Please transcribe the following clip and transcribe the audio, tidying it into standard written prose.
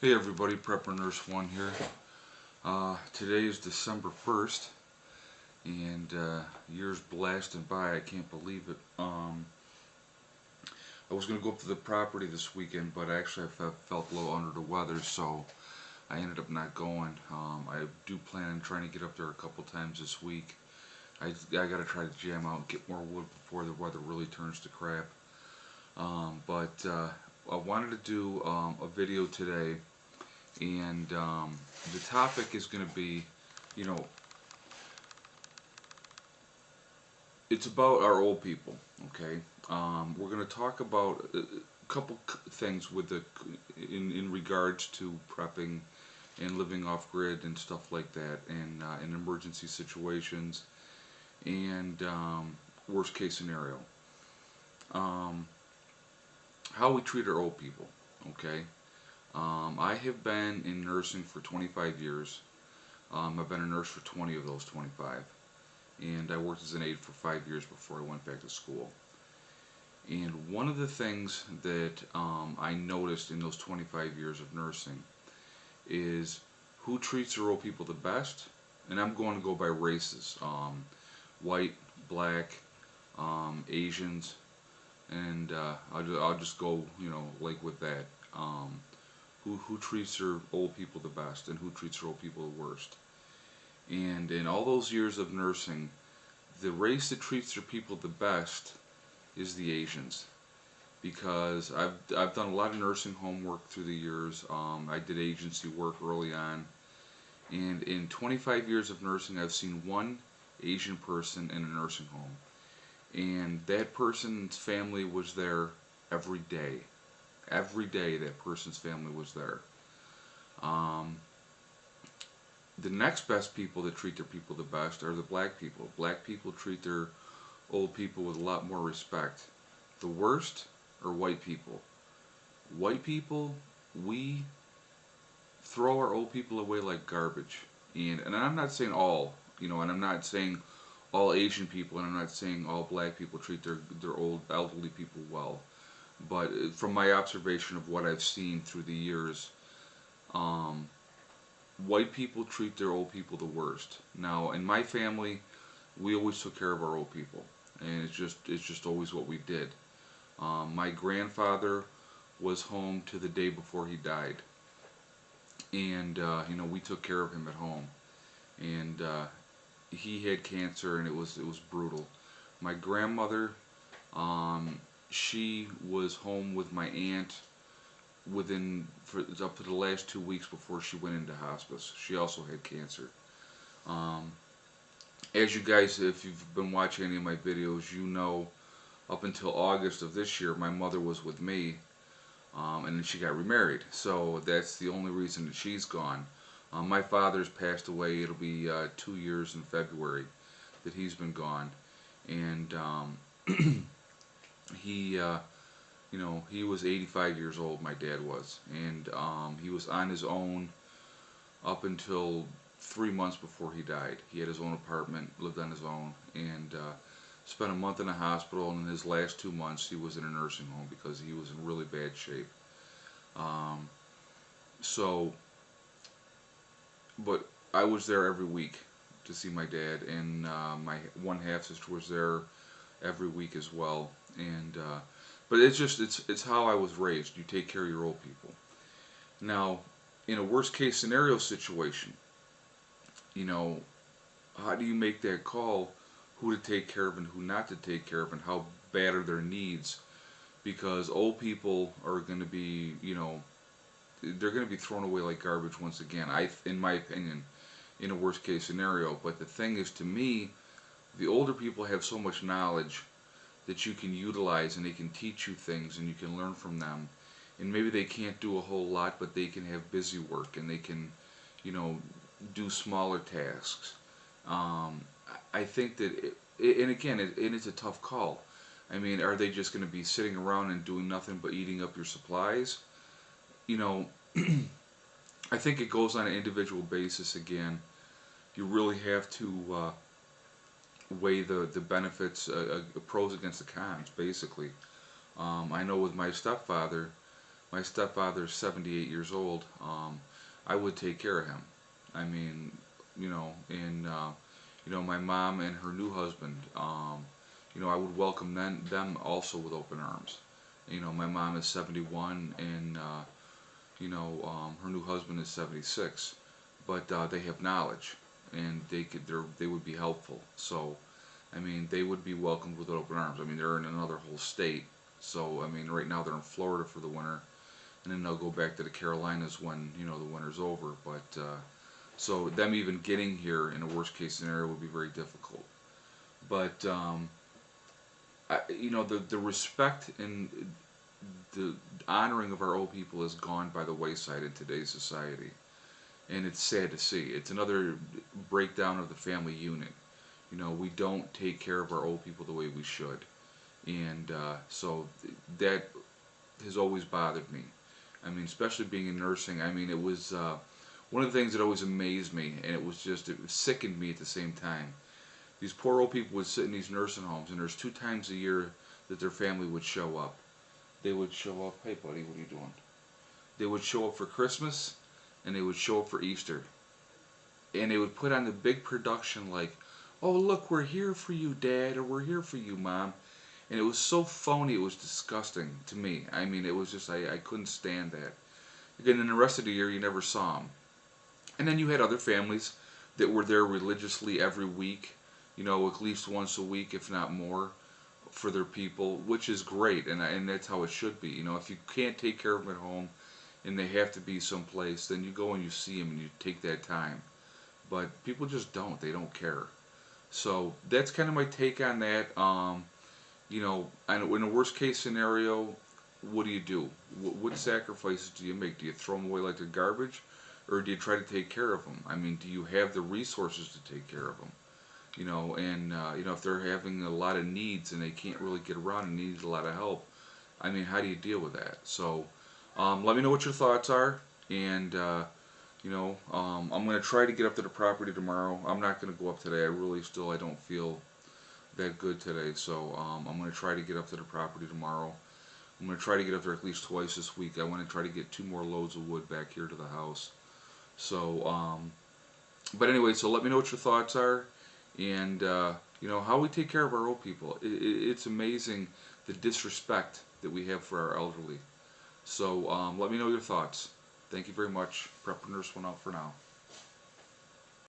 Hey everybody, Prepper Nurse 1 here. Today is December 1st, and year's blasting by. I can't believe it. I was going to go up to the property this weekend, but actually I felt a little under the weather, so I ended up not going. I do plan on trying to get up there a couple times this week. I got to try to jam out and get more wood before the weather really turns to crap. But I wanted to do a video today. And the topic is going to be, it's about our old people, okay? We're going to talk about a couple things with in regards to prepping and living off grid and stuff like that, and in emergency situations and worst case scenario. How we treat our old people, okay? I have been in nursing for 25 years. I've been a nurse for 20 of those 25. And I worked as an aide for 5 years before I went back to school. And one of the things that I noticed in those 25 years of nursing is who treats their old people the best. And I'm going to go by races. White, black, Asians, and I'll just go, like with that. Who treats their old people the best and who treats their old people the worst. And in all those years of nursing, the race that treats their people the best is the Asians. Because I've done a lot of nursing home work through the years. I did agency work early on. And in 25 years of nursing, I've seen one Asian person in a nursing home. And that person's family was there every day. Every day that person's family was there. The next best people that treat their people the best are the black people. Black people treat their old people with a lot more respect. The worst are white people. White people, we throw our old people away like garbage. And I'm not saying all, and I'm not saying all Asian people, and I'm not saying all black people treat their old elderly people well. But from my observation of what I've seen through the years, white people treat their old people the worst. Now, in my family, we always took care of our old people, and it's just always what we did. My grandfather was home to the day before he died, and we took care of him at home, and he had cancer, and it was brutal. My grandmother, she was home with my aunt up to the last 2 weeks before she went into hospice. She also had cancer. As you guys, if you've been watching any of my videos, up until August of this year, my mother was with me, and then she got remarried. So that's the only reason that she's gone. My father's passed away. It'll be 2 years in February that he's been gone, and he was 85 years old, my dad was, and he was on his own up until 3 months before he died. He had his own apartment, lived on his own, and spent a month in a hospital, and in his last 2 months he was in a nursing home because he was in really bad shape. But I was there every week to see my dad, and my one half sister was there every week as well. And but it's how I was raised. You take care of your old people. Now, in a worst case scenario situation, how do you make that call, who to take care of and who not to take care of, and how bad are their needs? Because old people are going to be, they're going to be thrown away like garbage once again, in my opinion, in a worst case scenario. But the thing is, to me, the older people have so much knowledge that you can utilize, and they can teach you things, and you can learn from them. And maybe they can't do a whole lot, but they can have busy work, and they can, do smaller tasks. I think that, and again, it's a tough call. I mean, are they just going to be sitting around and doing nothing but eating up your supplies? I think it goes on an individual basis again. You really have to weigh the benefits, pros against the cons, basically. I know with my stepfather, my stepfather's 78 years old, I would take care of him. I mean, and my mom and her new husband, I would welcome them also with open arms. My mom is 71, and her new husband is 76, but they have knowledge, and they would be helpful. So, I mean, they would be welcomed with open arms. I mean, they're in another whole state, so I mean, right now they're in Florida for the winter, and then they'll go back to the Carolinas when the winter's over. But so them even getting here in a worst case scenario would be very difficult. But the respect and the honoring of our old people has gone by the wayside in today's society, and it's sad to see. It's another breakdown of the family unit. We don't take care of our old people the way we should, and so that has always bothered me. I mean, especially being in nursing. I mean, it was one of the things that always amazed me, and it sickened me at the same time. These poor old people would sit in these nursing homes, and there's 2 times a year that their family would show up. They would show up, hey buddy, what are you doing? They would show up for Christmas, and they would show up for Easter. And they would put on the big production like, oh look, we're here for you, Dad, or we're here for you, Mom. And it was so phony, it was disgusting to me. I mean, it was just, I couldn't stand that. Again, in the rest of the year, you never saw them. And then you had other families that were there religiously every week, at least once a week, if not more, for their people, which is great, and that's how it should be. If you can't take care of them at home and they have to be someplace, then you go and you see them and you take that time. But people just don't. They don't care. So that's kind of my take on that. And in a worst case scenario, what do? What sacrifices do you make? Do you throw them away like they're garbage, or do you try to take care of them? I mean, do you have the resources to take care of them? If they're having a lot of needs and they can't really get around and need a lot of help, I mean, how do you deal with that? So, let me know what your thoughts are, and I'm going to try to get up to the property tomorrow. I'm not going to go up today. I don't feel that good today, so I'm going to try to get up to the property tomorrow. I'm going to try to get up there at least twice this week. I want to try to get 2 more loads of wood back here to the house. So, but anyway, so let me know what your thoughts are, and how we take care of our old people. It's amazing the disrespect that we have for our elderly. So let me know your thoughts. Thank you very much. Prep Nurse 1 out for now.